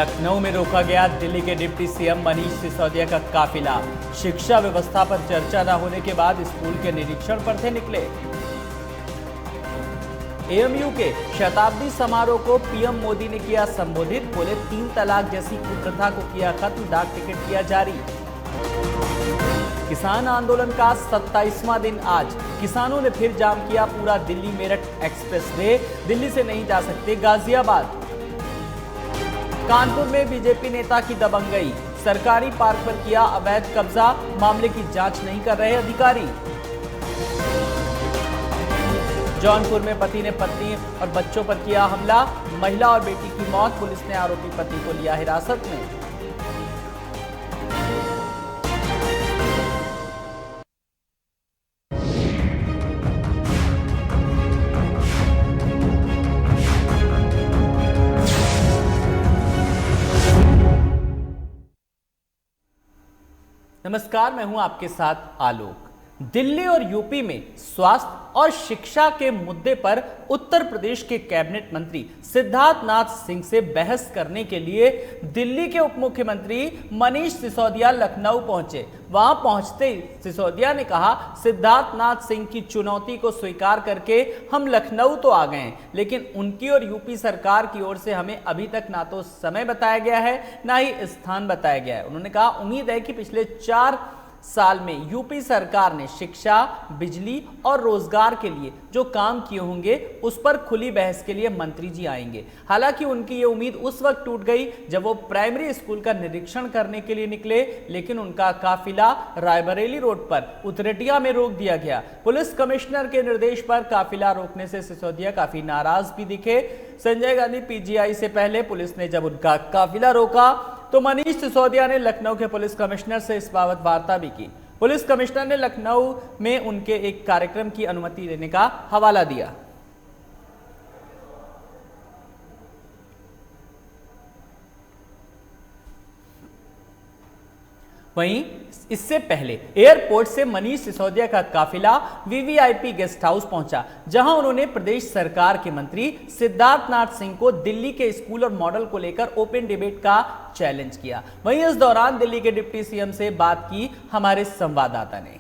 लखनऊ में रोका गया दिल्ली के डिप्टी सीएम मनीष सिसोदिया का काफिला। शिक्षा व्यवस्था पर चर्चा न होने के बाद स्कूल के निरीक्षण पर थे निकले। एएमयू के शताब्दी समारोह को पीएम मोदी ने किया संबोधित। बोले 3 तलाक जैसी कुप्रथा को किया खत्म, डाक टिकट किया जारी। किसान आंदोलन का 27वां दिन आज किसानों ने फिर जाम किया पूरा दिल्ली मेरठ एक्सप्रेसवे। दिल्ली से नहीं जा सकते गाजियाबाद। कानपुर में बीजेपी नेता की दबंगई। सरकारी पार्क पर किया अवैध कब्जा, मामले की जांच नहीं कर रहे अधिकारी। जौनपुर में पति ने पत्नी और बच्चों पर किया हमला, महिला और बेटी की मौत। पुलिस ने आरोपी पति को लिया हिरासत में। नमस्कार, मैं हूं आपके साथ आलोक। दिल्ली और यूपी में स्वास्थ्य और शिक्षा के मुद्दे पर उत्तर प्रदेश के कैबिनेट मंत्री सिद्धार्थ नाथ सिंह से बहस करने के लिए दिल्ली के उप मुख्यमंत्री मनीष सिसोदिया लखनऊ पहुंचे। वहां पहुंचते ही सिसोदिया ने कहा, सिद्धार्थ नाथ सिंह की चुनौती को स्वीकार करके हम लखनऊ तो आ गए हैं, लेकिन उनकी और यूपी सरकार की ओर से हमें अभी तक ना तो समय बताया गया है, ना ही स्थान बताया गया है। उन्होंने कहा, उम्मीद है कि पिछले 4 साल में यूपी सरकार ने शिक्षा, बिजली और रोजगार के लिए जो काम किए होंगे उस पर खुली बहस के लिए मंत्री जी आएंगे। हालांकि उनकी ये उम्मीद उस वक्त टूट गई जब वो प्राइमरी स्कूल का निरीक्षण करने के लिए निकले, लेकिन उनका काफिला रायबरेली रोड पर उतरेटिया में रोक दिया गया। पुलिस कमिश्नर के निर्देश पर काफिला रोकने से सिसोदिया काफी नाराज भी दिखे। संजय गांधी पीजीआई से पहले पुलिस ने जब उनका काफिला रोका तो मनीष सिसोदिया ने लखनऊ के पुलिस कमिश्नर से इस बाबत वार्ता भी की। पुलिस कमिश्नर ने लखनऊ में उनके एक कार्यक्रम की अनुमति देने का हवाला दिया। वहीं इससे पहले एयरपोर्ट से मनीष सिसोदिया का काफिला वीवीआईपी गेस्ट हाउस पहुंचा, जहां उन्होंने प्रदेश सरकार के मंत्री सिद्धार्थ नाथ सिंह को दिल्ली के स्कूल और मॉडल को लेकर ओपन डिबेट का चैलेंज किया। वहीं इस दौरान दिल्ली के डिप्टी सीएम से बात की हमारे संवाददाता ने।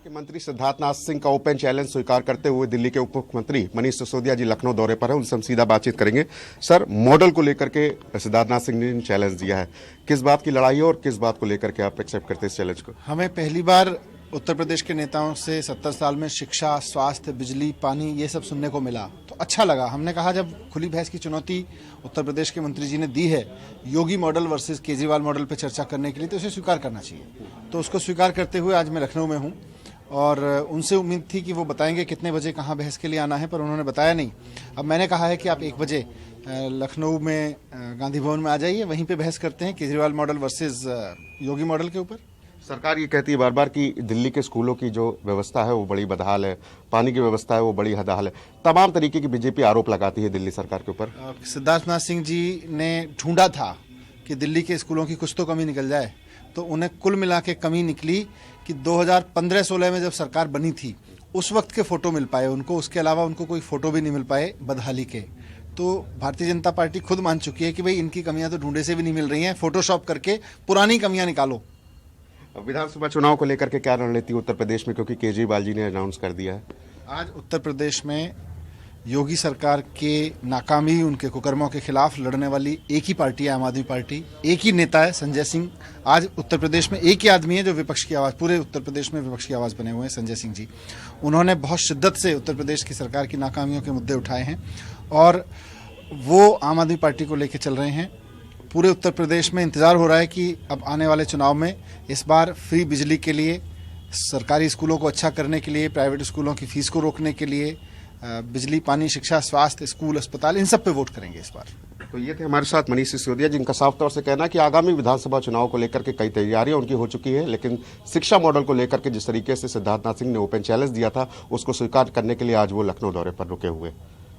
मंत्री सिद्धार्थ नाथ सिंह का ओपन चैलेंज स्वीकार करते हुए दिल्ली के उप मुख्यमंत्री मनीष सिसोदिया जी लखनऊ दौरे पर है। उनसे हम सीधा बातचीत करेंगे। सर, मॉडल को लेकर के सिद्धार्थ नाथ सिंह ने चैलेंज दिया है, किस बात की लड़ाई है और किस बात को लेकर के आप एक्सेप्ट करते हैं इस चैलेंज को? हमें पहली बार उत्तर प्रदेश के नेताओं से 70 साल में शिक्षा, स्वास्थ्य, बिजली, पानी ये सब सुनने को मिला तो अच्छा लगा। हमने कहा, जब खुली बहस की चुनौती उत्तर प्रदेश के मंत्री जी ने दी है योगी मॉडल वर्सेस केजरीवाल मॉडल पर चर्चा करने के लिए, तो उसे स्वीकार करना चाहिए। तो उसको स्वीकार करते हुए आज मैं लखनऊ में हूँ और उनसे उम्मीद थी कि वो बताएंगे कितने बजे कहाँ बहस के लिए आना है, पर उन्होंने बताया नहीं। अब मैंने कहा है कि आप 1 बजे लखनऊ में गांधी भवन में आ जाइए, वहीं पे बहस करते हैं केजरीवाल मॉडल वर्सेस योगी मॉडल के ऊपर। सरकार ये कहती है बार बार कि दिल्ली के स्कूलों की जो व्यवस्था है वो बड़ी बदहाल है, पानी की व्यवस्था है वो बड़ी हदाहाल है, तमाम तरीके की बीजेपी आरोप लगाती है दिल्ली सरकार के ऊपर। सिद्धार्थ नाथ सिंह जी ने ढूंढा था कि दिल्ली के स्कूलों की कुछ तो कमी निकल जाए, तो उन्हें कुल मिला के कमी निकली कि 2015-16 में जब सरकार बनी थी उस वक्त के फोटो मिल पाए उनको, उसके अलावा उनको कोई फोटो भी नहीं मिल पाए बदहाली के। तो भारतीय जनता पार्टी खुद मान चुकी है कि भाई इनकी कमियां तो ढूंढे से भी नहीं मिल रही हैं, फोटोशॉप करके पुरानी कमियां निकालो। विधानसभा चुनाव को लेकर के क्या रणनीति उत्तर प्रदेश में, क्योंकि केजरीवाल जी ने अनाउंस कर दिया है? आज उत्तर प्रदेश में योगी सरकार के नाकामी, उनके कुकर्मों के खिलाफ लड़ने वाली एक ही पार्टी है, आम आदमी पार्टी। एक ही नेता है, संजय सिंह। आज उत्तर प्रदेश में एक ही आदमी है जो विपक्ष की आवाज़, पूरे उत्तर प्रदेश में विपक्ष की आवाज़ बने हुए हैं, संजय सिंह जी। उन्होंने बहुत शिद्दत से उत्तर प्रदेश की सरकार की नाकामियों के मुद्दे उठाए हैं और वो आम आदमी पार्टी को लेकर चल रहे हैं। पूरे उत्तर प्रदेश में इंतज़ार हो रहा है कि अब आने वाले चुनाव में इस बार फ्री बिजली के लिए, सरकारी स्कूलों को अच्छा करने के लिए, प्राइवेट स्कूलों की फीस को रोकने के लिए, बिजली, पानी, शिक्षा, स्वास्थ्य, स्कूल, अस्पताल, इन सब पे वोट करेंगे इस बार। तो ये थे हमारे साथ मनीष सिसोदिया, जिनका साफ तौर से कहना है कि आगामी विधानसभा चुनाव को लेकर के कई तैयारियां उनकी हो चुकी है, लेकिन शिक्षा मॉडल को लेकर के जिस तरीके से सिद्धार्थ नाथ सिंह ने ओपन चैलेंज दिया था उसको स्वीकार करने के लिए आज वो लखनऊ दौरे पर रुके हुए।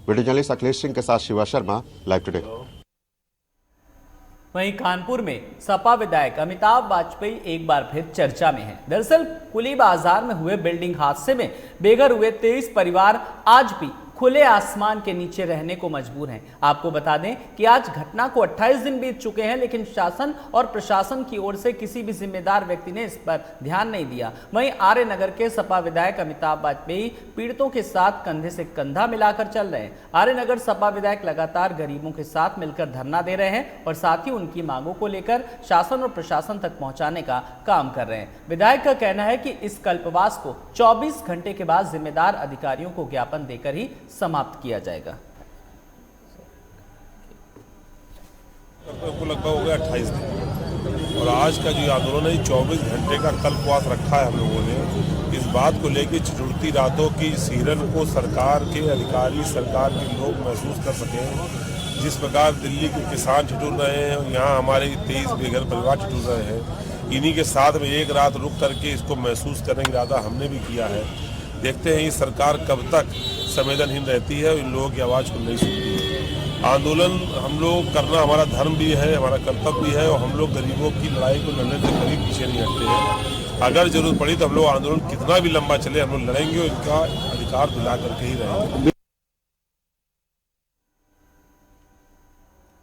वीडियो जर्नलिस्ट अखिलेश सिंह के साथ शिवा शर्मा, लाइव टुडे। वहीं कानपुर में सपा विधायक अमिताभ वाजपेयी एक बार फिर चर्चा में हैं। दरअसल कुली बाजार में हुए बिल्डिंग हादसे में बेघर हुए 23 परिवार आज भी खुले आसमान के नीचे रहने को मजबूर हैं। आपको बता दें कि आज घटना को 28 दिन बीत चुके हैं, लेकिन शासन और प्रशासन की ओर से किसी भी जिम्मेदार व्यक्ति ने इस पर ध्यान नहीं दिया। वहीं आर्य नगर के सपा विधायक अमिताभ वाजपेयी पीड़ितों के साथ कंधे से कंधा मिलाकर चल रहे हैं। आर्य नगर सपा विधायक लगातार गरीबों के साथ मिलकर धरना दे रहे हैं और साथ ही उनकी मांगों को लेकर शासन और प्रशासन तक पहुंचाने का काम कर रहे हैं। विधायक का कहना है कि इस कल्पवास को 24 घंटे के बाद जिम्मेदार अधिकारियों को ज्ञापन देकर ही समाप्त किया जाएगा। लगभग हो गया 28 दिन और आज का जो आंदोलन है 24 घंटे का कल्पवास रखा है हम लोगों ने। इस बात को लेकर चतुर्थी रातों की सीरन को सरकार के अधिकारी, सरकार के लोग महसूस कर सकें। जिस प्रकार दिल्ली के किसान ठिठुर रहे हैं, यहाँ हमारे 23 बेघर परिवार ठिठुर रहे हैं, इन्हीं के साथ में एक रात रुक करके इसको महसूस करने की इरादा हमने भी किया है। देखते हैं ये सरकार कब तक संवेदनहीन रहती है और इन लोगों की आवाज़ को नहीं सुनती है। आंदोलन हम लोग करना हमारा धर्म भी है, हमारा कर्तव्य भी है और हम लोग गरीबों की लड़ाई को लड़ने से कभी पीछे नहीं हटते हैं। अगर जरूरत पड़ी तो हम लोग आंदोलन कितना भी लंबा चले हम लोग लड़ेंगे और इनका अधिकार दिला करके ही रहेंगे।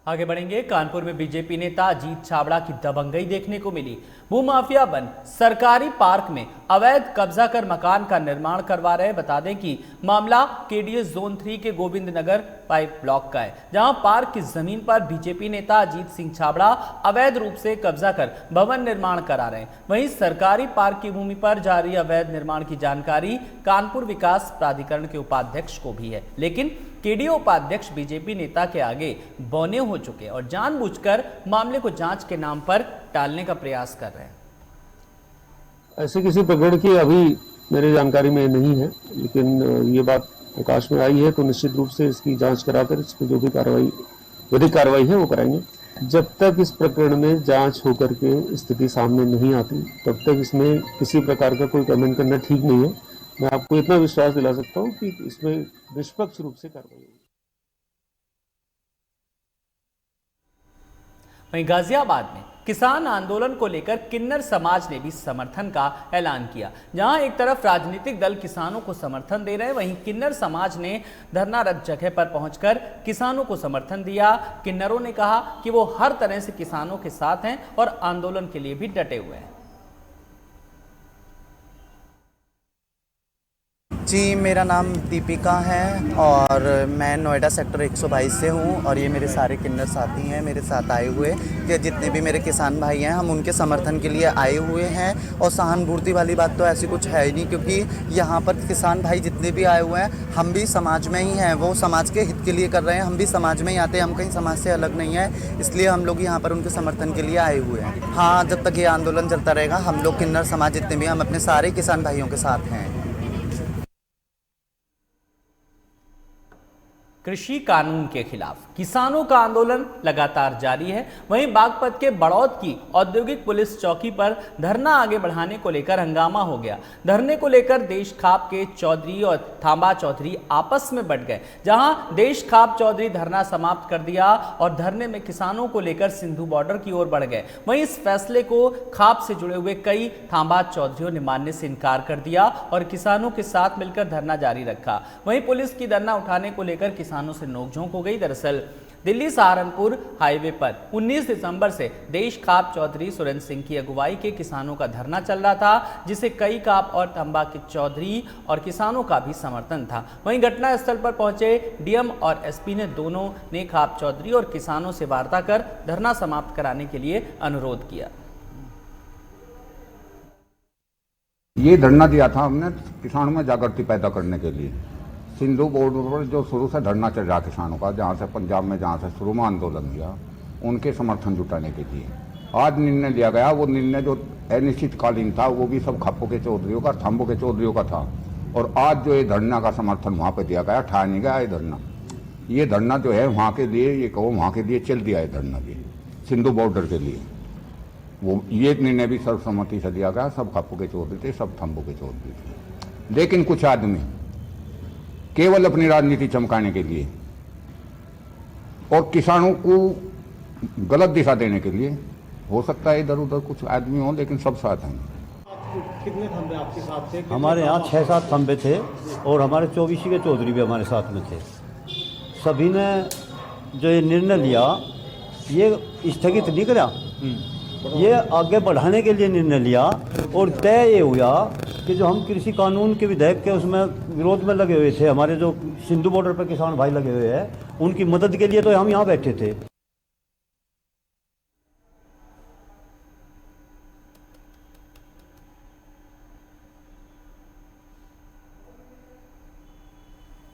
आगे बढ़ेंगे। कानपुर में बीजेपी नेता अजीत छाबड़ा की दबंगई देखने को मिली। भूमाफिया बन सरकारी पार्क में अवैध कब्जा कर मकान का निर्माण करवा रहे। बता दें कि मामला केडीएस जोन 3 के गोविंद नगर पाइप ब्लॉक का है, जहां पार्क की जमीन पर बीजेपी नेता अजीत सिंह छाबड़ा अवैध रूप से कब्जा कर भवन निर्माण करा रहे हैं। वहीं सरकारी पार्क की भूमि पर जारी अवैध निर्माण की जानकारी कानपुर विकास प्राधिकरण के उपाध्यक्ष को भी है, लेकिन केडीओ उपाध्यक्ष बीजेपी नेता के आगे बौने हो चुके और जानबूझकर मामले को जांच के नाम पर टालने का प्रयास कर रहे हैं। ऐसे किसी प्रकरण की अभी मेरी जानकारी में नहीं है, लेकिन ये बात प्रकाश में आई है तो निश्चित रूप से इसकी जांच कराकर इस पर जो भी कार्रवाई, विधिक कार्रवाई है वो कराएंगे। जब तक इस प्रकरण में जांच होकर के स्थिति सामने नहीं आती तब तक इसमें किसी प्रकार का कोई कमेंट करना ठीक नहीं है। मैं आपको इतना विश्वास दिला सकता हूं कि इसमें निष्पक्ष रूप से कार्रवाई होगी। वहीं गाजियाबाद में किसान आंदोलन को लेकर किन्नर समाज ने भी समर्थन का ऐलान किया। जहां एक तरफ राजनीतिक दल किसानों को समर्थन दे रहे हैं, वहीं किन्नर समाज ने धरनारत जगह पर पहुंचकर किसानों को समर्थन दिया। किन्नरों ने कहा कि वो हर तरह से किसानों के साथ हैं और आंदोलन के लिए भी डटे हुए हैं। जी, मेरा नाम दीपिका है और मैं नोएडा सेक्टर 122 से हूँ और ये मेरे सारे किन्नर साथी हैं मेरे साथ आए हुए कि जितने भी मेरे किसान भाई हैं हम उनके समर्थन के लिए आए हुए हैं। और सहानुभूति वाली बात तो ऐसी कुछ है ही नहीं, क्योंकि यहाँ पर किसान भाई जितने भी आए हुए हैं हम भी समाज में ही हैं, वो समाज के हित के लिए कर रहे हैं, हम भी समाज में ही आते हैं, हम कहीं समाज से अलग नहीं है, इसलिए हम लोग यहाँ पर उनके समर्थन के लिए आए हुए हैं। हाँ, जब तक ये आंदोलन चलता रहेगा हम लोग किन्नर समाज जितने भी हम अपने सारे किसान भाइयों के साथ हैं। कृषि कानून के खिलाफ किसानों का आंदोलन लगातार जारी है। वहीं बागपत के बड़ौद की औद्योगिक पुलिस चौकी पर धरना आगे बढ़ाने को लेकर हंगामा हो गया। धरने को लेकर देश खाप के चौधरी और थांबा चौधरी आपस में बढ़ गए, जहां देश खाप चौधरी धरना समाप्त कर दिया और धरने में किसानों को लेकर सिंधु बॉर्डर की ओर बढ़ गए। वहीं इस फैसले को खाप से जुड़े हुए कई थांबा चौधरियों ने मानने से इनकार कर दिया और किसानों के साथ मिलकर धरना जारी रखा। वहीं पुलिस की धरना उठाने को लेकर किसानों से नोकझोंक हो गई। दरअसल दिल्ली सहारनपुर हाईवे पर 19 दिसंबर से देश खाप चौधरी सुरेंद्र सिंह की अगुवाई के किसानों का धरना चल रहा था, जिसे कई खाप और तंबा के चौधरी और किसानों का भी समर्थन था। वहीं घटनास्थल पर पहुंचे डीएम और एसपी ने दोनों ने खाप चौधरी और किसानों से वार्ता कर धरना समाप्त कराने के लिए अनुरोध किया। ये धरना दिया था हमने किसानों में जागृति पैदा करने के लिए। सिंधु बॉर्डर पर जो शुरू से धरना चल रहा किसानों का, जहाँ से पंजाब में जहाँ से शुरू में आंदोलन किया, उनके समर्थन जुटाने के लिए आज निर्णय लिया गया। वो निर्णय जो अनिश्चितकालीन था वो भी सब खापों के चौधरियों का, थाम्बों के चौधरियों का था। और आज जो ये धरना का समर्थन वहाँ पे दिया गया, ठा नहीं गया ये धरना जो है वहाँ के लिए, ये कहो वहाँ के लिए चल दिया है धरना, ये सिंधु बॉर्डर के लिए वो ये निर्णय भी सर्वसम्मति से दिया गया। सब खापों के चौधरी थे, सब थाम्बों के चौधरी थे, लेकिन कुछ आदमी केवल अपनी राजनीति चमकाने के लिए और किसानों को गलत दिशा देने के लिए, हो सकता है इधर उधर कुछ आदमी हो, लेकिन सब साथ हैं। कितने खंबे आपके साथ थे? हमारे यहाँ 6-7 खंबे थे और हमारे 24 के चौधरी भी हमारे साथ में थे। सभी ने जो ये निर्णय लिया ये स्थगित नहीं करा, ये आगे बढ़ाने के लिए निर्णय लिया और तय ये हुआ कि जो हम कृषि कानून के विधेयक के उसमें विरोध में लगे हुए थे, हमारे जो सिंधु बॉर्डर पर किसान भाई लगे हुए हैं, उनकी मदद के लिए तो हम यहाँ बैठे थे।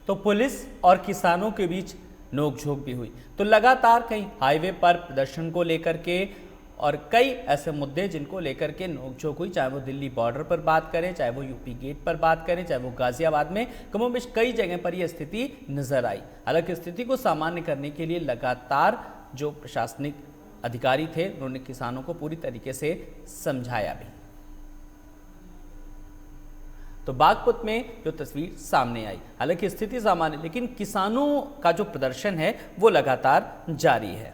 तो पुलिस और किसानों के बीच नोकझोंक भी हुई। तो लगातार कई हाईवे पर प्रदर्शन को लेकर के और कई ऐसे मुद्दे जिनको लेकर के नोकझोंक हुई, चाहे वो दिल्ली बॉर्डर पर बात करें, चाहे वो यूपी गेट पर बात करें, चाहे वो गाजियाबाद में, कमोबेश कई जगह पर यह स्थिति नजर आई। हालांकि स्थिति को सामान्य करने के लिए लगातार जो प्रशासनिक अधिकारी थे उन्होंने किसानों को पूरी तरीके से समझाया भी। तो बागपत में जो तस्वीर सामने आई, हालांकि स्थिति सामान्य, लेकिन किसानों का जो प्रदर्शन है वो लगातार जारी है।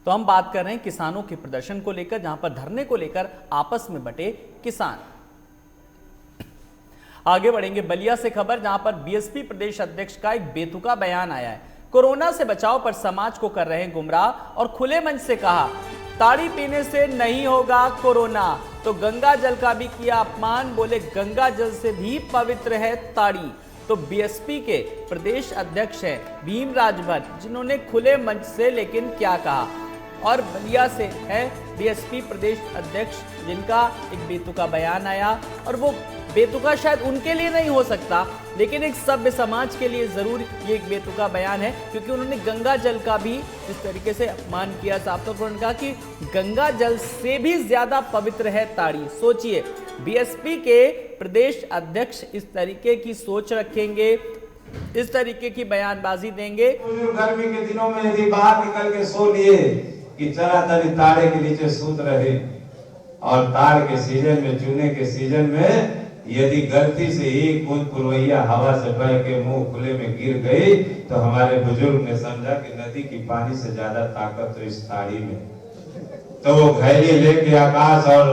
तो हम बात कर रहे हैं किसानों के प्रदर्शन को लेकर, जहां पर धरने को लेकर आपस में बटे किसान। आगे बढ़ेंगे बलिया से खबर, जहां पर बीएसपी प्रदेश अध्यक्ष का एक बेतुका बयान आया है। कोरोना से बचाव पर समाज को कर रहे हैं गुमराह और खुले मंच से कहा ताड़ी पीने से नहीं होगा कोरोना। तो गंगा जल का भी किया अपमान, बोले गंगा जल से भी पवित्र है ताड़ी। तो बीएसपी के प्रदेश अध्यक्ष हैं भीम राजभर, जिन्होंने खुले मंच से लेकिन क्या कहा। और बलिया से है बीएसपी प्रदेश अध्यक्ष, जिनका एक बेतुका बयान आया, और वो बेतुका शायद उनके लिए नहीं हो सकता, लेकिन एक सभ्य समाज के लिए जरूर ये एक बेतुका बयान है, क्योंकि उन्होंने गंगा जल का भी इस तरीके से अपमान किया। साफ तौर पर उन्होंने कहा कि गंगा जल से भी ज्यादा पवित्र है ताड़ी। सोचिए, बीएसपी के प्रदेश अध्यक्ष इस तरीके की सोच रखेंगे, इस तरीके की बयानबाजी देंगे। गर्मी के दिनों में यदि बाहर निकल के सो लिए कि चरा तरी ताड़े के नीचे सूत रहे, और ताड़ के सीजन में, चूने के सीजन में यदि गलती से ही कूद पुरवैया हवा से बह के मुंह खुले में गिर गई, तो हमारे बुजुर्ग ने समझा कि नदी की पानी से ज्यादा ताकत तो इस ताड़ी में। तो वो घैली लेके आकाश और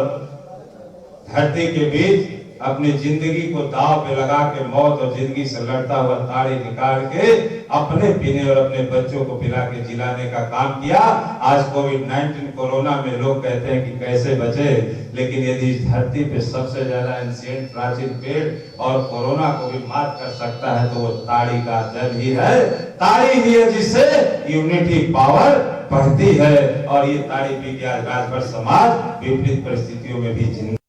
धरती के बीच अपनी जिंदगी को दांव पे लगा के मौत और जिंदगी से लड़ता हुआ ताड़ी निकाल के अपने पीने और अपने बच्चों को पिला के जिलाने का काम किया। आज कोविड-19 कोरोना में लोग कहते हैं कि कैसे बचे, लेकिन यदि इस धरती पे सबसे ज्यादा एंशिएंट प्राचीन पेड़ और कोरोना को भी मात कर सकता है तो वो ताड़ी का जल ही है। ताड़ी ही है जिससे यूनिटी पावर बढ़ती है, और ये ताड़ी पी के आज राजभर समाज विपरीत परिस्थितियों में भी जिंदगी।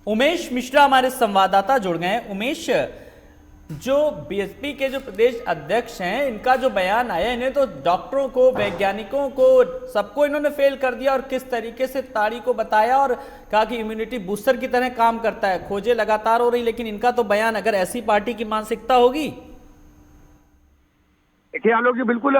उमेश मिश्रा हमारे संवाददाता जुड़ गए हैं। उमेश, जो बीएसपी के जो प्रदेश अध्यक्ष हैं, इनका जो बयान आया, इन्हें तो डॉक्टरों को, वैज्ञानिकों को, सबको इन्होंने फेल कर दिया, और किस तरीके से ताड़ी को बताया और कहा कि इम्यूनिटी बूस्टर की तरह काम करता है। खोजें लगातार हो रही, लेकिन इनका तो बयान, अगर ऐसी पार्टी की मानसिकता होगी। देखिए आलोक जी, बिल्कुल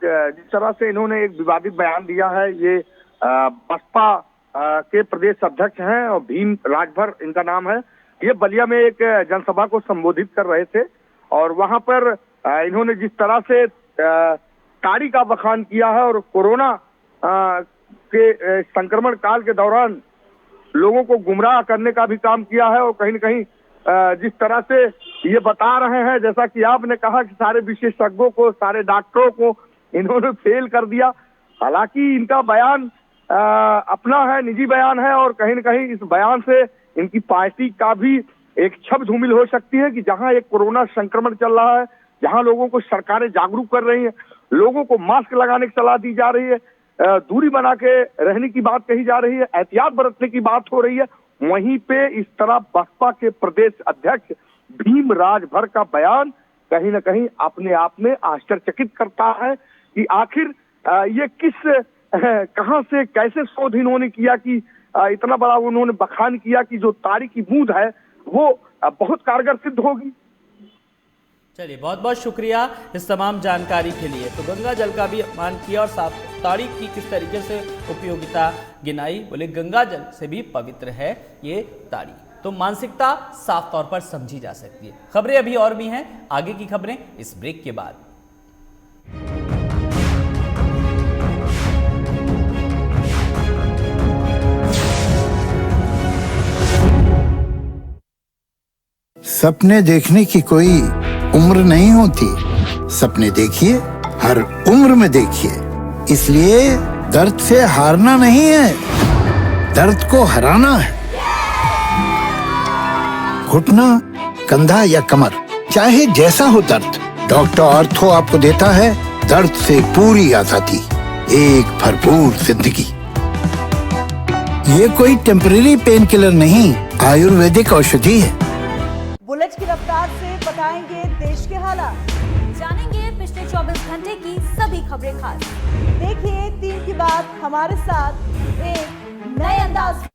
जिस तरह से इन्होंने एक विवादित बयान दिया है, ये बसपा के प्रदेश अध्यक्ष हैं और भीम राजभर इनका नाम है। ये बलिया में एक जनसभा को संबोधित कर रहे थे, और वहां पर इन्होंने जिस तरह से ताड़ी का बखान किया है और कोरोना के संक्रमण काल के दौरान लोगों को गुमराह करने का भी काम किया है, और कहीं न कहीं जिस तरह से ये बता रहे हैं, जैसा कि आपने कहा कि सारे विशेषज्ञों को, सारे डॉक्टरों को इन्होंने फेल कर दिया। हालांकि इनका बयान अपना है, निजी बयान है, और कहीं न कहीं इस बयान से इनकी पार्टी का भी एक छब धूमिल हो सकती है कि जहां एक कोरोना संक्रमण चल रहा है, जहां लोगों को सरकारें जागरूक कर रही हैं, लोगों को मास्क लगाने की सलाह दी जा रही है, दूरी बना के रहने की बात कही जा रही है, एहतियात बरतने की बात हो रही है, वहीं पे इस तरह बसपा के प्रदेश अध्यक्ष भीम राजभर का बयान कहीं न कहीं अपने आप में आश्चर्यचकित करता है कि आखिर ये किस कहां से कैसे शोध इन्होंने किया कि इतना बड़ा उन्होंने बखान किया कि जो ताड़ी की बूंद है वो बहुत कारगर सिद्ध होगी। चलिए, बहुत बहुत शुक्रिया इस तमाम जानकारी के लिए। तो गंगा जल का भी अपमान किया और साफ ताड़ी की किस तरीके से उपयोगिता गिनाई, बोले गंगा जल से भी पवित्र है ये ताड़ी। तो मानसिकता साफ तौर पर समझी जा सकती है। खबरें अभी और भी हैं, आगे की खबरें इस ब्रेक के बाद। सपने देखने की कोई उम्र नहीं होती। सपने देखिए, हर उम्र में देखिए। इसलिए दर्द से हारना नहीं है, दर्द को हराना है। घुटना, कंधा या कमर, चाहे जैसा हो दर्द, डॉक्टर ऑर्थो आपको देता है दर्द से पूरी आजादी, एक भरपूर जिंदगी। ये कोई टेम्परेरी पेन किलर नहीं, आयुर्वेदिक औषधि है। बुलेट की रफ्तार से बताएंगे देश के हालात, जानेंगे पिछले 24 घंटे की सभी खबरें खास। देखिए 3 की बात हमारे साथ एक नए अंदाज।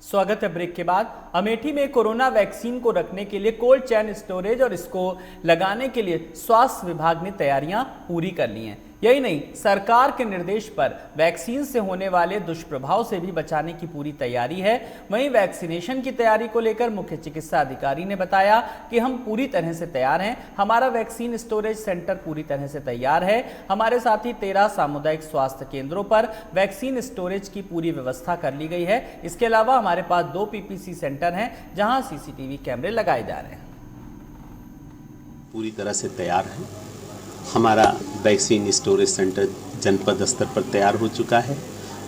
स्वागत है ब्रेक के बाद। अमेठी में कोरोना वैक्सीन को रखने के लिए कोल्ड चेन स्टोरेज और इसको लगाने के लिए स्वास्थ्य विभाग ने तैयारियां पूरी कर ली हैं। यही नहीं, सरकार के निर्देश पर वैक्सीन से होने वाले दुष्प्रभाव से भी बचाने की पूरी तैयारी है। वहीं वैक्सीनेशन की तैयारी को लेकर मुख्य चिकित्सा अधिकारी ने बताया कि हम पूरी तरह से तैयार हैं, हमारा वैक्सीन स्टोरेज सेंटर पूरी तरह से तैयार है। हमारे साथ ही 13 सामुदायिक स्वास्थ्य केंद्रों पर वैक्सीन स्टोरेज की पूरी व्यवस्था कर ली गई है। इसके अलावा हमारे पास 2 पीपीसी सेंटर हैं जहां सीसीटीवी कैमरे लगाए जा रहे हैं। पूरी तरह से तैयार है। हमारा वैक्सीन स्टोरेज सेंटर जनपद स्तर पर तैयार हो चुका है।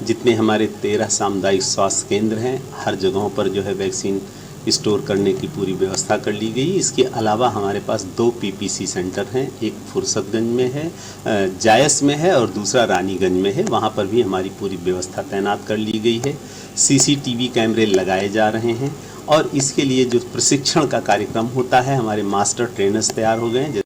जितने हमारे 13 सामुदायिक स्वास्थ्य केंद्र हैं, हर जगहों पर जो है वैक्सीन स्टोर करने की पूरी व्यवस्था कर ली गई। इसके अलावा हमारे पास 2 पीपीसी सेंटर हैं, एक फुर्सतगंज में है, जायस में है और दूसरा रानीगंज में है। वहाँ पर भी हमारी पूरी व्यवस्था तैनात कर ली गई है। सीसीटीवी कैमरे लगाए जा रहे हैं और इसके लिए जो प्रशिक्षण का कार्यक्रम होता है, हमारे मास्टर ट्रेनर्स तैयार हो गए हैं।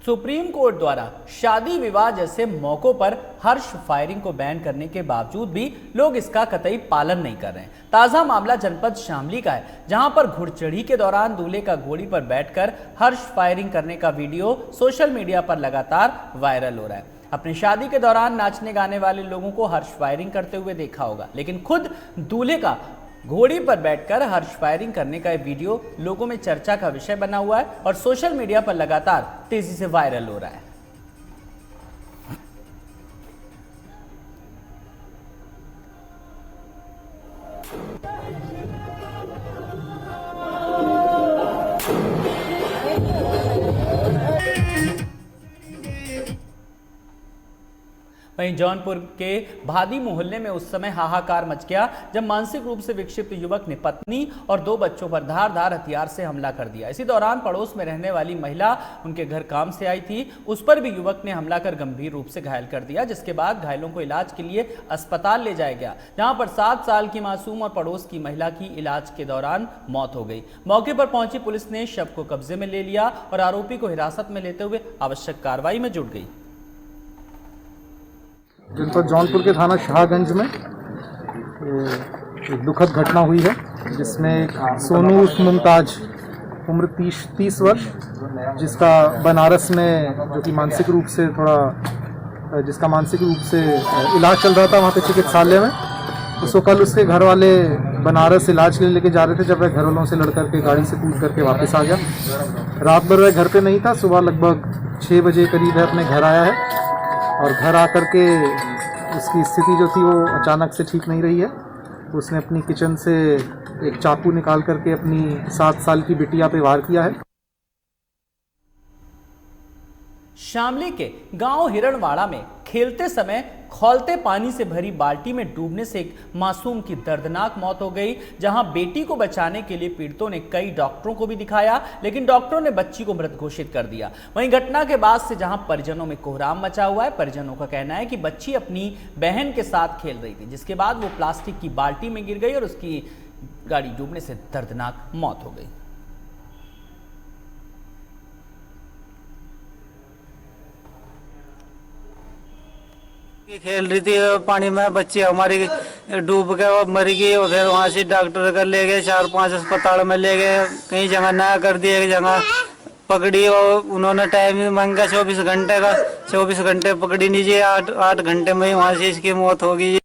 सुप्रीम कोर्ट द्वारा शादी विवाह जैसे मौकों पर हर्ष फायरिंग को बैन करने के बावजूद भी लोग इसका कतई पालन नहीं कर रहे हैं। ताजा मामला जनपद शामली का है, जहां पर घुड़चढ़ी के दौरान दूल्हे का घोड़ी पर बैठकर हर्ष फायरिंग करने का वीडियो सोशल मीडिया पर लगातार वायरल हो रहा है। अपनी शादी के दौरान नाचने गाने वाले लोगों को हर्ष फायरिंग करते हुए देखा होगा, लेकिन खुद दूल्हे का घोड़ी पर बैठकर हर्ष फायरिंग करने का वीडियो लोगों में चर्चा का विषय बना हुआ है और सोशल मीडिया पर लगातार तेजी से वायरल हो रहा है। वहीं जौनपुर के भादी मोहल्ले में उस समय हाहाकार मच गया जब मानसिक रूप से विक्षिप्त युवक ने पत्नी और 2 बच्चों पर धारदार हथियार से हमला कर दिया। इसी दौरान पड़ोस में रहने वाली महिला उनके घर काम से आई थी, उस पर भी युवक ने हमला कर गंभीर रूप से घायल कर दिया, जिसके बाद घायलों को इलाज के लिए अस्पताल ले जाया गया, जहां पर 7 साल की मासूम और पड़ोस की महिला की इलाज के दौरान मौत हो गई। मौके पर पहुंची पुलिस ने शव को कब्जे में ले लिया और आरोपी को हिरासत में लेते हुए आवश्यक कार्रवाई में जुट गई। जनपद जौनपुर के थाना शाहगंज में एक दुखद घटना हुई है, जिसमें सोनू मुमताज उम्र 30 वर्ष, जिसका बनारस में जो कि मानसिक रूप से इलाज चल रहा था वहाँ पे चिकित्सालय में, उसको कल उसके घर वाले बनारस इलाज के लिए लेके जा रहे थे, जब वह घर वालों से लड़ करके गाड़ी से कूद करके वापस आ गया। रात भर वह घर पे नहीं था, सुबह लगभग 6 बजे करीब है अपने घर आया है और घर आकर के उसकी स्थिति जो थी वो अचानक से ठीक नहीं रही है। उसने अपनी किचन से एक चाकू निकाल करके अपनी 7 साल की बिटिया पे वार किया है। शामली के गांव हिरणवाड़ा में खेलते समय खौलते पानी से भरी बाल्टी में डूबने से एक मासूम की दर्दनाक मौत हो गई, जहां बेटी को बचाने के लिए पीड़ितों ने कई डॉक्टरों को भी दिखाया, लेकिन डॉक्टरों ने बच्ची को मृत घोषित कर दिया। वहीं घटना के बाद से जहां परिजनों में कोहराम मचा हुआ है। परिजनों का कहना है कि बच्ची अपनी बहन के साथ खेल रही थी, जिसके बाद वो प्लास्टिक की बाल्टी में गिर गई और उसकी गाड़ी डूबने से दर्दनाक मौत हो गई। खेल रही थी पानी में, बच्ची हमारी डूब के मर गई और फिर वहाँ से डॉक्टर कर ले गए, 4-5 अस्पताल में ले गए, कई जगह नया कर दिए, एक जगह पकड़ी और उन्होंने टाइम मांगा 24 घंटे का, 24 घंटे पकड़ी नीचे, 8 घंटे में वहाँ से इसकी मौत हो गई।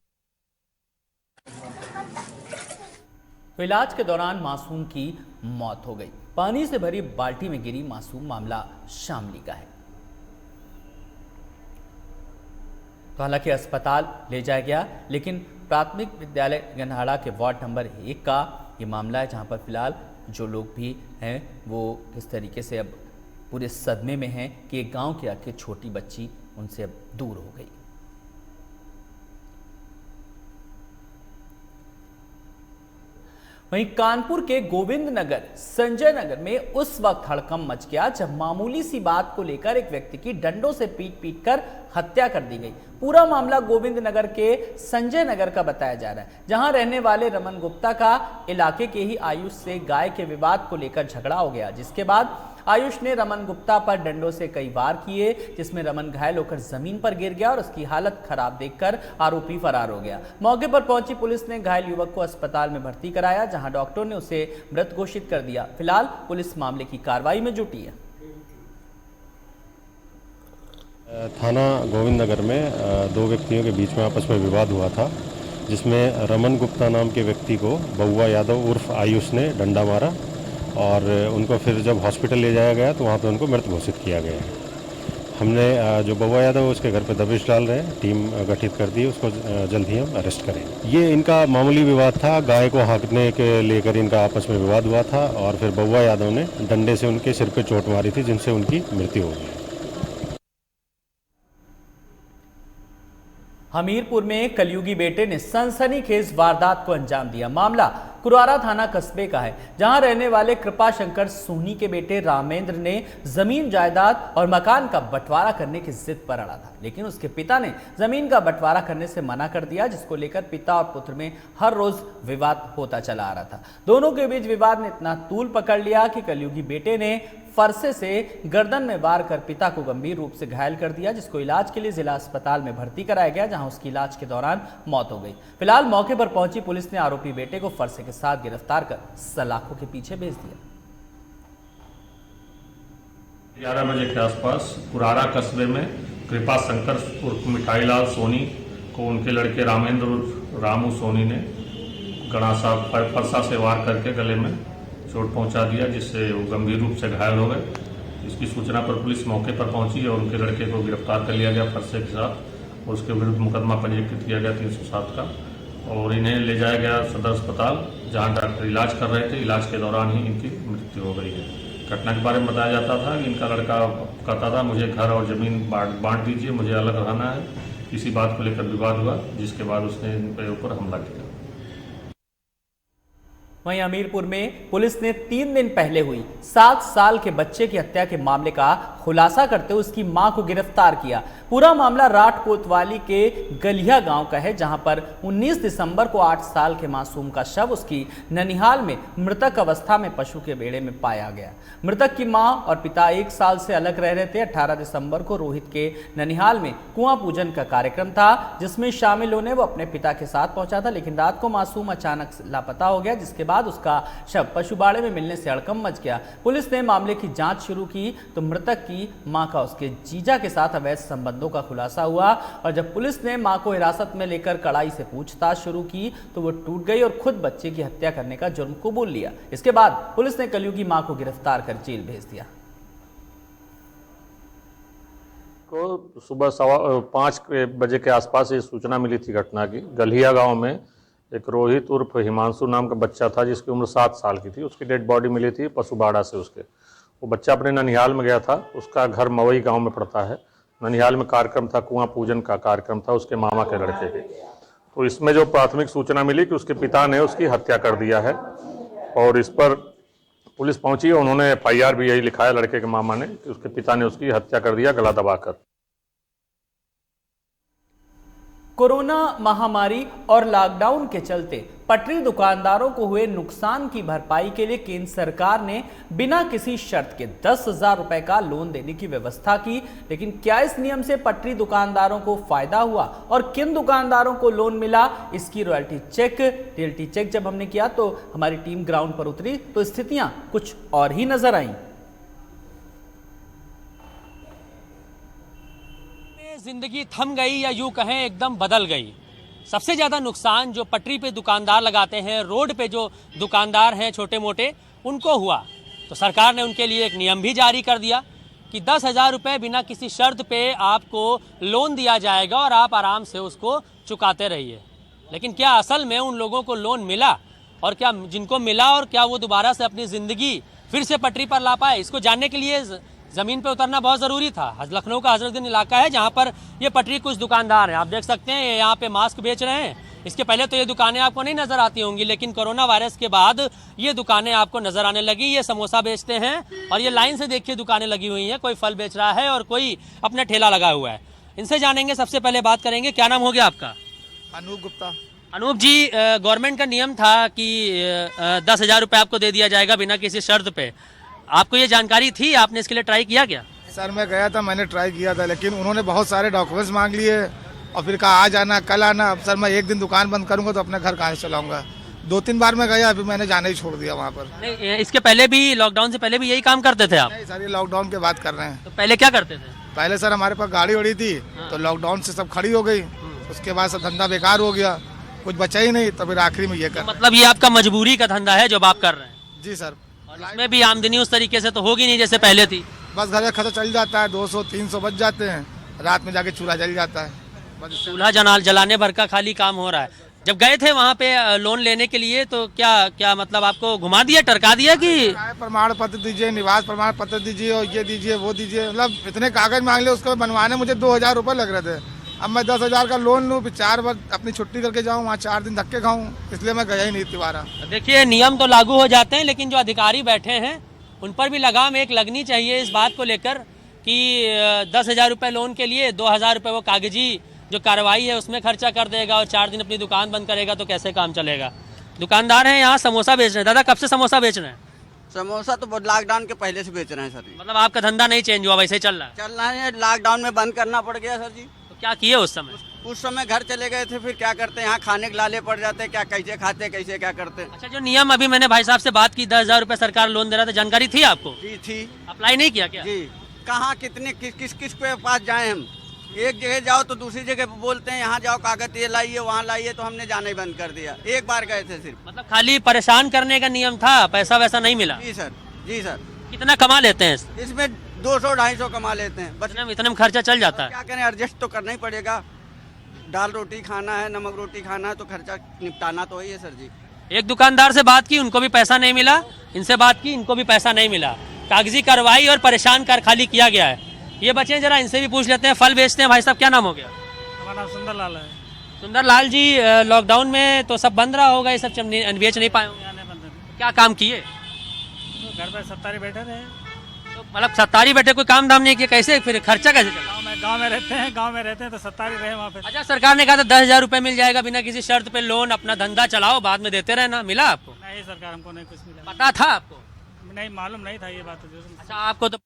इलाज के दौरान मासूम की मौत हो गई। पानी से भरी बाल्टी में गिरी मासूम मामला शामली का है। तो हालांकि अस्पताल ले जाया गया, लेकिन प्राथमिक विद्यालय गन्हाड़ा के वार्ड नंबर 1 का ये मामला है, जहां पर फिलहाल जो लोग भी हैं वो किस तरीके से अब पूरे सदमे में हैं कि एक गांव की आखिर छोटी बच्ची उनसे अब दूर हो गई। वहीं कानपुर के गोविंद नगर संजय नगर में उस वक्त हड़कंप मच गया जब मामूली सी बात को लेकर एक व्यक्ति की डंडों से पीट कर हत्या कर दी गई। पूरा मामला गोविंद नगर के संजय नगर का बताया जा रहा है, जहां रहने वाले रमन गुप्ता का इलाके के ही आयुष से गाय के विवाद को लेकर झगड़ा हो गया, जिसके बाद आयुष ने रमन गुप्ता पर डंडों से कई वार किए, जिसमें रमन घायल होकर जमीन पर गिर गया और उसकी हालत खराब देखकर आरोपी फरार हो गया। मौके पर पहुंची पुलिस ने घायल युवक को अस्पताल में भर्ती कराया, जहां डॉक्टर ने उसे मृत घोषित कर दिया। फिलहाल पुलिस मामले की कार्रवाई में जुटी है। थाना गोविंद नगर में दो व्यक्तियों के बीच में आपस में विवाद हुआ था, जिसमें रमन गुप्ता नाम के व्यक्ति को बउआ यादव उर्फ आयुष ने डंडा मारा और उनको फिर जब हॉस्पिटल ले जाया गया तो वहाँ पे उनको मृत घोषित किया गया है। हमने जो बउआ यादव उसके घर पे दबिश डाल रहे हैं, टीम गठित कर दी, उसको जल्द ही हम अरेस्ट करेंगे। ये इनका मामूली विवाद था, गाय को हाँकने के लेकर इनका आपस में विवाद हुआ था और फिर बउआ यादव ने डंडे से उनके सिर पे चोट मारी थी, जिनसे उनकी मृत्यु हो गई। हमीरपुर में कलयुगी बेटे ने सनसनीखेज वारदात को अंजाम दिया। मामला कुरारा थाना कस्बे का है, जहां रहने वाले कृपा शंकर सोनी के बेटे रामेंद्र ने जमीन जायदाद और मकान का बंटवारा करने की जिद पर अड़ा था, लेकिन उसके पिता ने जमीन का बंटवारा करने से मना कर दिया, जिसको लेकर पिता और पुत्र में हर रोज विवाद होता चला आ रहा था। दोनों के बीच विवाद ने इतना तूल पकड़ लिया कि कलयुगी बेटे ने फरसे से गर्दन में वार कर पिता को गंभीर रूप से घायल कर दिया, जिसको इलाज के लिए जिला अस्पताल में भर्ती कराया गया, जहां उसकी इलाज के दौरान मौत हो गई। फिलहाल मौके पर पहुंची पुलिस ने आरोपी बेटे को फरसे के साथ गिरफ्तार कर सलाखों के पीछे भेज दिया। 11 बजे के आसपास कुरारा कस्बे में कृपा शंकर उर्फ मिठाईलाल सोनी को उनके लड़के रामेंद्र उर्फ रामू सोनी ने गणासा फरसा से वार करके गले में चोट पहुंचा दिया, जिससे वो गंभीर रूप से घायल हो गए। इसकी सूचना पर पुलिस मौके पर पहुंची और उनके लड़के को गिरफ्तार कर लिया गया फरसे के साथ और उसके विरुद्ध मुकदमा पंजीकृत किया गया 307 का और इन्हें ले जाया गया सदर अस्पताल, जहां डॉक्टर इलाज कर रहे थे। इलाज के दौरान ही इनकी मृत्यु हो गई है। घटना के बारे में बताया जाता था कि इनका लड़का कहता था मुझे घर और जमीन बांट दीजिए, मुझे अलग रहना है। इसी बात को लेकर विवाद हुआ, जिसके बाद उसने इनके ऊपर हमला किया। वहीं हमीरपुर में पुलिस ने 3 दिन पहले हुई 7 साल के बच्चे की हत्या के मामले का खुलासा करते हुए उसकी मां को गिरफ्तार किया। पूरा मामला राठ कोतवाली के गलिया गांव का है, जहां पर 19 दिसंबर को 8 साल के मासूम का शव उसकी ननिहाल में मृतक अवस्था में पशु के बेड़े में पाया गया। मृतक की मां और पिता 1 साल से अलग रह रहे थे। 18 दिसंबर को रोहित के ननिहाल में कुआं पूजन का कार्यक्रम था, जिसमें शामिल होने वो अपने पिता के साथ पहुंचा था, लेकिन रात को मासूम अचानक लापता हो गया, जिसके बाद उसका शव पशुबाड़े में मिलने से हड़कंप मच गया। पुलिस ने मामले की जांच शुरू की तो मृतक की मां का उसके जीजा के साथ अवैध संबंधों का खुलासा हुआ और जब पुलिस ने मां को हिरासत में लेकर कड़ाई से पूछताछ शुरू की तो वो टूट गई और खुद बच्चे की हत्या करने का जुर्म कबूल लिया। इसके बाद पुलिस ने कलयुगी मां को गिरफ्तार कर जेल भेज दिया। को सुबह 5 बजे के आसपास ये सूचना मिली थी घटना की। गलिया गांव में एक रोहित उर्फ हिमांशु नाम का बच्चा था, जिसकी उम्र 7 साल की थी। उसकी डेड बॉडी मिली थी पशुबाड़ा से। उसके वो बच्चा अपने ननिहाल में गया था। उसका घर मवई गांव में पड़ता है। ननिहाल में कार्यक्रम था, कुआं पूजन का कार्यक्रम था उसके मामा के लड़के के। तो इसमें जो प्राथमिक सूचना मिली कि उसके पिता ने उसकी हत्या कर दिया है और इस पर पुलिस पहुंची और उन्होंने FIR भी यही लिखा है लड़के के मामा ने कि उसके पिता ने उसकी हत्या कर दिया गला दबाकर। कोरोना महामारी और लॉकडाउन के चलते पटरी दुकानदारों को हुए नुकसान की भरपाई के लिए केंद्र सरकार ने बिना किसी शर्त के 10,000 रुपए का लोन देने की व्यवस्था की। लेकिन क्या इस नियम से पटरी दुकानदारों को फायदा हुआ और किन दुकानदारों को लोन मिला, इसकी रियलिटी चेक जब हमने किया तो हमारी टीम ग्राउंड पर उतरी तो स्थितियां कुछ और ही नजर आईं। जिंदगी थम गई या यूं कहें एकदम बदल गई। सबसे ज़्यादा नुकसान जो पटरी पे दुकानदार लगाते हैं, रोड पे जो दुकानदार हैं छोटे मोटे, उनको हुआ, तो सरकार ने उनके लिए एक नियम भी जारी कर दिया कि 10,000 रुपये बिना किसी शर्त पे आपको लोन दिया जाएगा और आप आराम से उसको चुकाते रहिए। लेकिन क्या असल में उन लोगों को लोन मिला, और क्या जिनको मिला और क्या वो दोबारा से अपनी ज़िंदगी फिर से पटरी पर ला पाए? इसको जानने के लिए ज़मीन पे उतरना बहुत ज़रूरी था। लखनऊ का हजरतगंज इलाका है जहाँ पर ये पटरी कुछ दुकानदार हैं, आप देख सकते हैं यहाँ पे मास्क बेच रहे हैं। इसके पहले तो ये दुकानें आपको नहीं नज़र आती होंगी, लेकिन कोरोना वायरस के बाद ये दुकानें आपको नज़र आने लगी। ये समोसा बेचते हैं और ये लाइन से देखिए दुकानें लगी हुई हैं, कोई फल बेच रहा है और कोई अपना ठेला लगा हुआ है। इनसे जानेंगे, सबसे पहले बात करेंगे। क्या नाम हो गया आपका? अनूप गुप्ता। अनूप जी, गवर्नमेंट का नियम था कि 10,000 रुपये आपको दे दिया जाएगा बिना किसी शर्त पे, आपको ये जानकारी थी? आपने इसके लिए ट्राई किया क्या? सर मैं गया था, मैंने ट्राई किया था, लेकिन उन्होंने बहुत सारे डॉक्यूमेंट्स मांग लिए और फिर कहा आज आना कल आना। अब सर मैं एक दिन दुकान बंद करूंगा तो अपने घर कहाँ से चलाऊंगा? 2-3 बार मैं गया, अभी मैंने जाना ही छोड़ दिया वहाँ पर। नहीं, इसके पहले भी, लॉकडाउन से पहले भी यही काम करते थे आप? नहीं सर, ये लॉकडाउन की बात कर रहे हैं। तो पहले क्या करते थे? पहले सर हमारे पास गाड़ी वाड़ी थी, तो लॉकडाउन से सब खड़ी हो गई, उसके बाद सब धंधा बेकार हो गया, कुछ बचा ही नहीं, तो फिर आखिरी में ये कर। मतलब ये आपका मजबूरी का धंधा है जो आप कर रहे हैं? जी सर। और इसमें भी आमदनी उस तरीके से तो होगी नहीं जैसे पहले थी? बस घर का खर्चा चल जाता है, 200-300 बच जाते हैं, रात में जाके चूल्हा जल जाता है। चूल्हा जलाने भर का खाली काम हो रहा है। जब गए थे वहाँ पे लोन लेने के लिए तो क्या मतलब आपको घुमा दिया, टरका दिया कि प्रमाण पत्र दीजिए, निवास प्रमाण पत्र दीजिए और ये दीजिए वो दीजिए, मतलब इतने कागज मांग लिए, उसको बनवाने मुझे 2,000 रुपये लग रहे थे। अब मैं 10,000 का लोन लूँ, फिर 4 बार अपनी छुट्टी करके जाऊँ, वहाँ 4 दिन धक्के खाऊँ, इसलिए मैं गया ही नहीं दोबारा। देखिए, नियम तो लागू हो जाते हैं, लेकिन जो अधिकारी बैठे हैं उन पर भी लगाम एक लगनी चाहिए इस बात को लेकर कि 10,000 रुपये लोन के लिए 2,000 रुपये वो कागजी जो कार्रवाई है उसमें खर्चा कर देगा और 4 दिन अपनी दुकान बंद करेगा, तो कैसे काम चलेगा? दुकानदार हैं यहाँ, समोसा बेच रहे हैं। दादा, कब से समोसा बेच रहे हैं? समोसा तो लॉकडाउन के पहले से बेच रहे हैं सर जी। मतलब आपका धंधा नहीं चेंज हुआ, वैसे ही चल रहा है? चल रहा है, लॉकडाउन में बंद करना पड़ गया सर जी। तो क्या किए उस समय? उस समय घर चले गए थे, फिर क्या करते हैं, यहाँ खाने के लाले पड़ जाते, क्या कैसे खाते, कैसे क्या करते। अच्छा, जो नियम अभी मैंने भाई साहब से बात की, 10,000 रुपये सरकार लोन दे रहा था, जानकारी थी आपको? जी थी। अप्लाई नहीं किया क्या? जी, कहाँ कितने किस के पास जाए हम? एक जगह जाओ तो दूसरी जगह बोलते हैं यहाँ जाओ कागज ये लाइए वहाँ लाइए, तो हमने जाना ही बंद कर दिया। एक बार गए थे सिर्फ। मतलब खाली परेशान करने का नियम था, पैसा वैसा नहीं मिला? जी सर, जी सर। कितना कमा लेते हैं इसमें? 200-250 कमा लेते हैं बस। इतने में खर्चा चल जाता है? क्या करें, एडजस्ट तो करना ही पड़ेगा। दाल रोटी खाना है, नमक रोटी खाना है, तो खर्चा निपटाना तो ही है सर जी। एक दुकानदार से बात की, उनको भी पैसा नहीं मिला, इनसे बात की, इनको भी पैसा नहीं मिला, कागजी कार्रवाई और परेशान कर खाली किया गया है। ये बच्चे जरा इनसे भी पूछ लेते हैं। फल बेचते हैं भाई साहब, क्या नाम हो गया? हमारा नाम सुंदर लाल है। सुंदर लाल जी, लॉकडाउन में तो सब बंद रहा होगा, ये सब बेच नहीं पाए होंगे? क्या काम किए? तो घर पर सत्तारी बैठे रहे। तो मतलब सत्तारी बैठे, कोई काम धाम नहीं किया, कैसे फिर खर्चा कैसे चला? गाँव में रहते हैं तो सत्तारी रहे वहाँ पे। अच्छा, सरकार ने कहा था 10,000 रुपये मिल जाएगा बिना किसी शर्त पे लोन, अपना धंधा चलाओ, बाद में देते रहना, मिला आपको? नहीं सरकार, हमको नहीं कुछ मिला। पता था आपको? नहीं, मालूम नहीं था ये बात। अच्छा, आपको तो।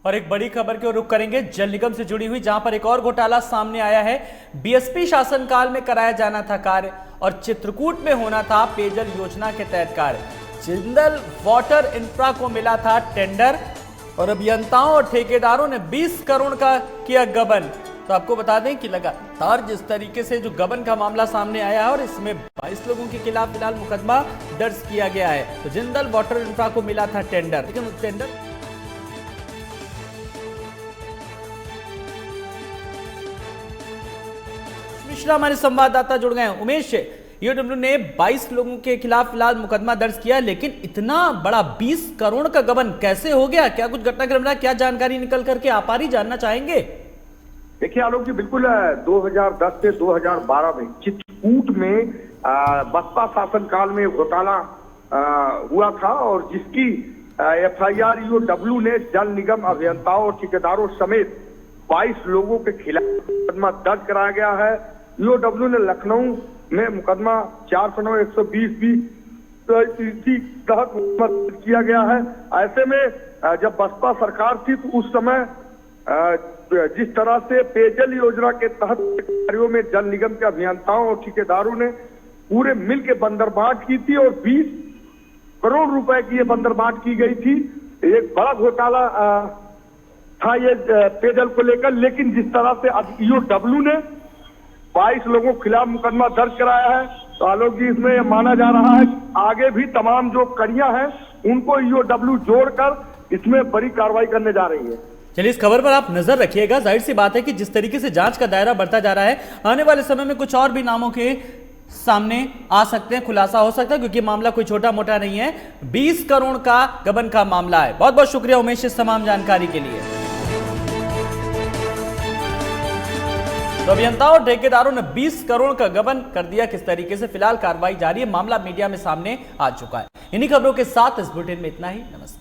और एक बड़ी खबर की ओर रुख करेंगे जल निगम से जुड़ी हुई, जहां पर एक और घोटाला सामने आया है। बीएसपी शासनकाल में कराया जाना था कार्य और चित्रकूट में होना था पेयजल योजना के तहत कार्य। जिंदल वाटर इंफ्रा को मिला था टेंडर और अभियंताओं और ठेकेदारों ने 20 करोड़ का किया गबन। तो आपको बता दें कि लगातार जिस तरीके से जो गबन का मामला सामने आया है और इसमें 22 लोगों के खिलाफ फिलहाल मुकदमा दर्ज किया गया है। तो जिंदल वाटर इंफ्रा को मिला था टेंडर, लेकिन उस टेंडर मिश्रा हमारे संवाददाता जुड़ गए हैं। उमेश, ईओडब्ल्यू ने 22 लोगों के खिलाफ फिलहाल मुकदमा दर्ज किया, लेकिन इतना बड़ा 20 करोड़ का गबन कैसे हो गया? क्या कुछ घटनाक्रम रहा, क्या जानकारी निकल करके आ पा रही, जानना चाहेंगे? देखिए आलोक जी, बिल्कुल 2010 से 2012 में चित्रकूट में बसपा शासनकाल में घोटाला हुआ था और जिसकी एफआईआर ईओडब्ल्यू ने जल निगम अभियंताओं और ठेकेदारों समेत 22 लोगों के खिलाफ मुकदमा दर्ज कराया गया है। ईओडब्ल्यू ने लखनऊ में मुकदमा 409/120 भी तहत किया गया है। ऐसे में जब बसपा सरकार थी तो उस समय जिस तरह से पेयजल योजना के तहत कार्यों में जल निगम के अभियंताओं और ठेकेदारों ने पूरे मिल के बंदरबांट की थी और 20 करोड़ रुपए की ये बंदरबांट की गई थी। एक बड़ा घोटाला था ये पेयजल को लेकर, लेकिन जिस तरह से अब ईओडब्ल्यू ने 22 लोगों के खिलाफ मुकदमा दर्ज कराया है तो आलोक जी, इसमें यह माना जा रहा है आगे भी तमाम जो कड़ियां हैं उनको ईओडब्ल्यू जोड़कर इसमें बड़ी कार्रवाई करने जा रही है। चलिए, इस खबर पर आप नजर रखिएगा। जाहिर सी बात है कि जिस तरीके से जांच का दायरा बढ़ता जा रहा है, आने वाले समय में कुछ और भी नामों के सामने आ सकते हैं, खुलासा हो सकता है, क्योंकि मामला कोई छोटा मोटा नहीं है। 20 करोड़ का गबन का मामला है। बहुत बहुत शुक्रिया उमेश इस तमाम जानकारी के लिए। तो अभियंताओं और ठेकेदारों ने 20 करोड़ का गबन कर दिया। किस तरीके से, फिलहाल कार्रवाई जारी है, मामला मीडिया में सामने आ चुका है। इन्हीं खबरों के साथ इस बुलेटिन में इतना ही। नमस्कार।